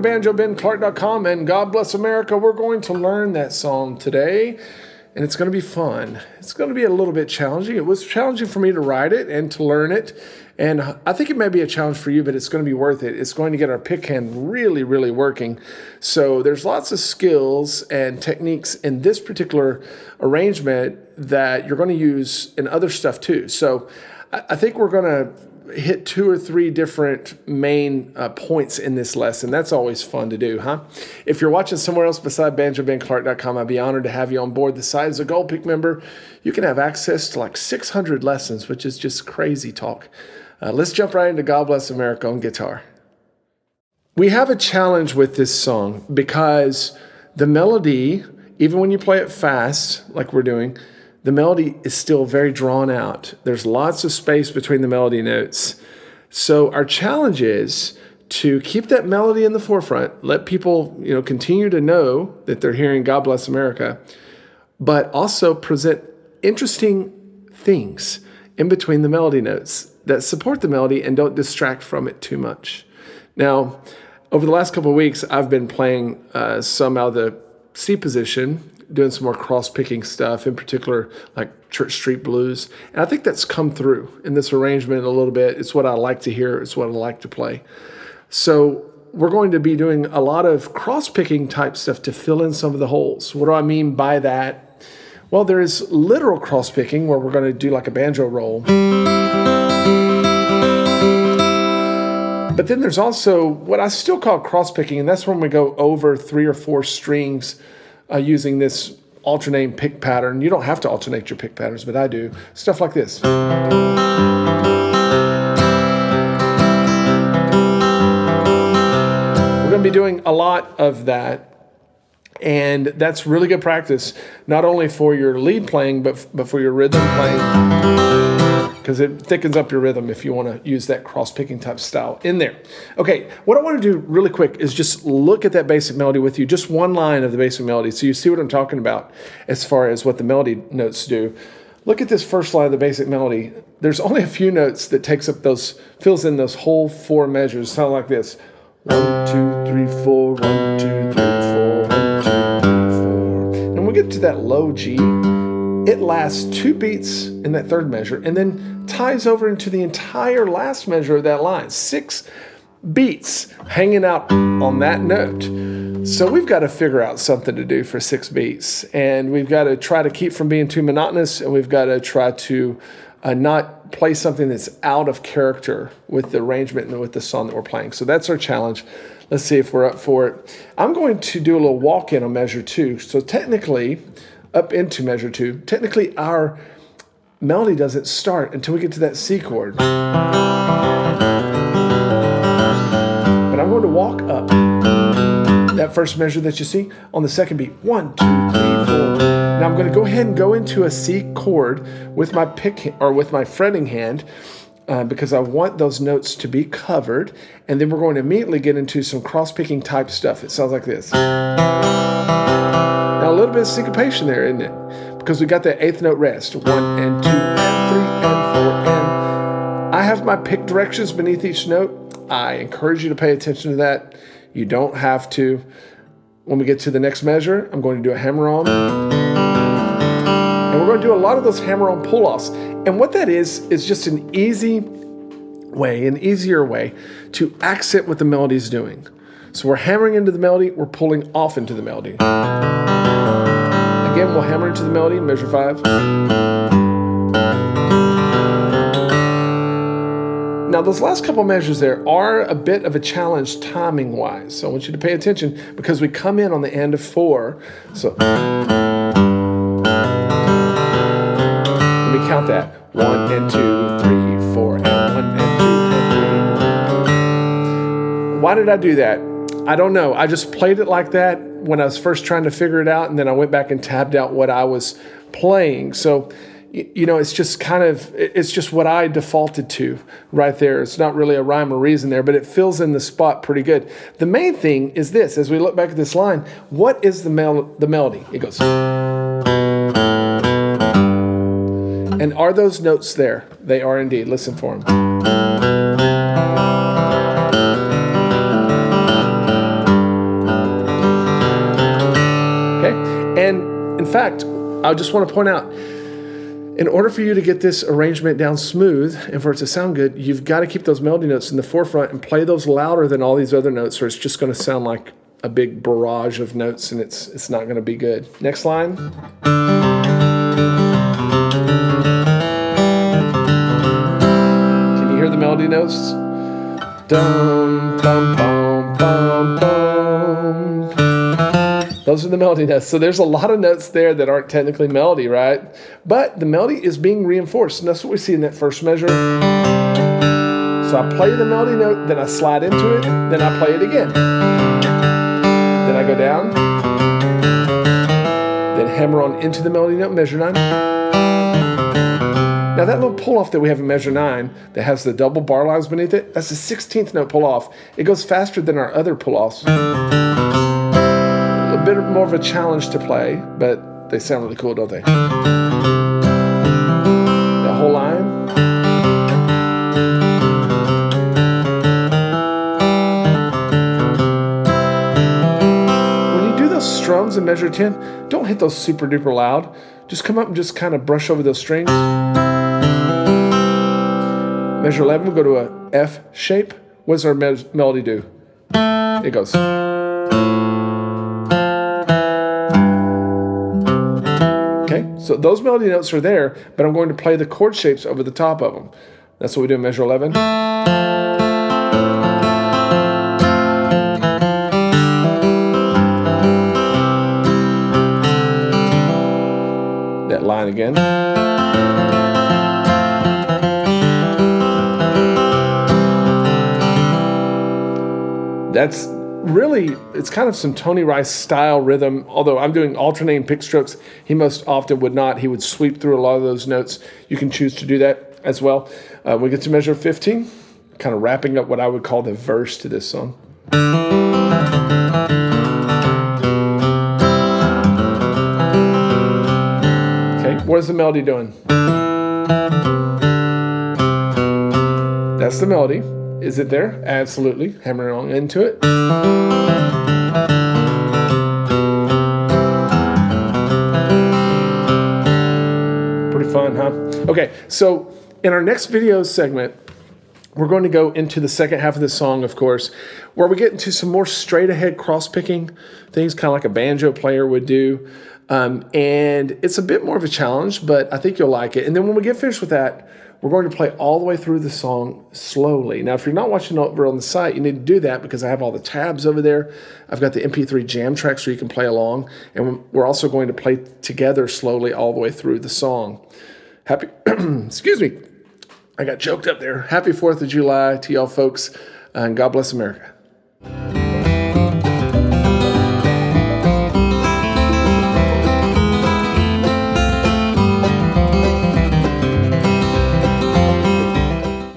banjobenclark.com, and God Bless America. We're going to learn that song today, and it's going to be fun. It's going to be a little bit challenging. It was challenging for me to write it and to learn it, and I think it may be a challenge for you, but it's going to be worth it. It's going to get our pick hand really, really working. So there's lots of skills and techniques in this particular arrangement that you're going to use in other stuff too. So I think we're going to hit 2 or 3 different main points in this lesson. That's always fun to do, huh? If you're watching somewhere else beside banjobenclark.com, I'd be honored to have you on board the site. As a Gold Peak member, you can have access to like 600 lessons, which is just crazy talk. Let's jump right into God Bless America on guitar. We have a challenge with this song because the melody, even when you play it fast, like we're doing, the melody is still very drawn out. There's lots of space between the melody notes. So our challenge is to keep that melody in the forefront, let people, continue to know that they're hearing God Bless America, but also present interesting things in between the melody notes that support the melody and don't distract from it too much. Now, over the last couple of weeks, I've been playing some out of the C position, doing some more cross-picking stuff, in particular like Church Street Blues. And I think that's come through in this arrangement a little bit. It's what I like to hear. It's what I like to play. So we're going to be doing a lot of cross-picking type stuff to fill in some of the holes. What do I mean by that? Well, there is literal cross-picking where we're going to do like a banjo roll. But then there's also what I still call cross-picking, and that's when we go over 3 or 4 strings using this alternating pick pattern. You don't have to alternate your pick patterns, but I do. Stuff like this. We're going to be doing a lot of that, and that's really good practice, not only for your lead playing, but for your rhythm playing, because it thickens up your rhythm if you want to use that cross-picking type style in there. Okay, what I want to do really quick is just look at that basic melody with you, just one line of the basic melody, so you see what I'm talking about as far as what the melody notes do. Look at this first line of the basic melody. There's only a few notes that fills in those whole 4 measures. Sound like this. 1, 2, 3, 4, 1, 2, 3, 4, 1, 2, 3, 4. And when we get to that low G, it lasts 2 beats in that 3rd measure and then ties over into the entire last measure of that line. 6 beats hanging out on that note. So we've got to figure out something to do for 6 beats. And we've got to try to keep from being too monotonous, and we've got to try to not play something that's out of character with the arrangement and with the song that we're playing. So that's our challenge. Let's see if we're up for it. I'm going to do a little walk-in on measure 2. So technically, up into measure 2. Technically, our melody doesn't start until we get to that C chord. But I'm going to walk up that first measure that you see on the 2nd beat. 1, 2, 3, 4. Now I'm going to go ahead and go into a C chord with my with my fretting hand because I want those notes to be covered. And then we're going to immediately get into some cross-picking type stuff. It sounds like this. Now, a little bit of syncopation there, isn't it? Because we got that 8th note rest. 1 and 2 and 3 and 4 and... I have my pick directions beneath each note. I encourage you to pay attention to that. You don't have to. When we get to the next measure, I'm going to do a hammer-on. And we're going to do a lot of those hammer-on pull-offs. And what that is just an easier way to accent what the melody is doing. So we're hammering into the melody, we're pulling off into the melody. Again, we'll hammer into the melody, measure 5. Now, those last couple measures there are a bit of a challenge timing-wise. So I want you to pay attention because we come in on the end of 4. So let me count that. 1 and 2, 3, 4, and 1 and 2 and 3. Why did I do that? I don't know. I just played it like that when I was first trying to figure it out, and then I went back and tabbed out what I was playing. So, it's just it's just what I defaulted to right there. It's not really a rhyme or reason there, but it fills in the spot pretty good. The main thing is this, as we look back at this line, what is the melody? It goes. And are those notes there? They are indeed. Listen for them. I just want to point out, in order for you to get this arrangement down smooth and for it to sound good, you've got to keep those melody notes in the forefront and play those louder than all these other notes, or it's just going to sound like a big barrage of notes, and it's not going to be good. Next line. Can you hear the melody notes? Dum, bum, bum, bum, bum. Those are the melody notes. So there's a lot of notes there that aren't technically melody, right? But the melody is being reinforced, and that's what we see in that first measure. So I play the melody note, then I slide into it, then I play it again. Then I go down, then hammer on into the melody note, measure 9. Now that little pull-off that we have in measure 9 that has the double bar lines beneath it, that's the 16th note pull-off. It goes faster than our other pull-offs. A bit more of a challenge to play, but they sound really cool, don't they? That whole line. Strums in measure 10, don't hit those super duper loud. Just come up and just kind of brush over those strings. Measure 11, we'll go to a F shape. What does our melody do? It goes. Okay, so those melody notes are there, but I'm going to play the chord shapes over the top of them. That's what we do in measure 11. That line again. That's really, it's kind of some Tony Rice style rhythm, although I'm doing alternating pick strokes. He most often would not. He would sweep through a lot of those notes. You can choose to do that as well. We get to measure 15, kind of wrapping up what I would call the verse to this song. What is the melody doing? That's the melody. Is it there? Absolutely. Hammering on into it. Pretty fun, huh? Okay, so in our next video segment, we're going to go into the second half of the song, of course, where we get into some more straight-ahead cross-picking things, kind of like a banjo player would do. And it's a bit more of a challenge, but I think you'll like it. And then when we get finished with that, we're going to play all the way through the song slowly. Now, if you're not watching over on the site, you need to do that because I have all the tabs over there. I've got the MP3 jam track so you can play along. And we're also going to play together slowly all the way through the song. Happy, excuse me, I got choked up there. Happy 4th of July to y'all folks, and God bless America.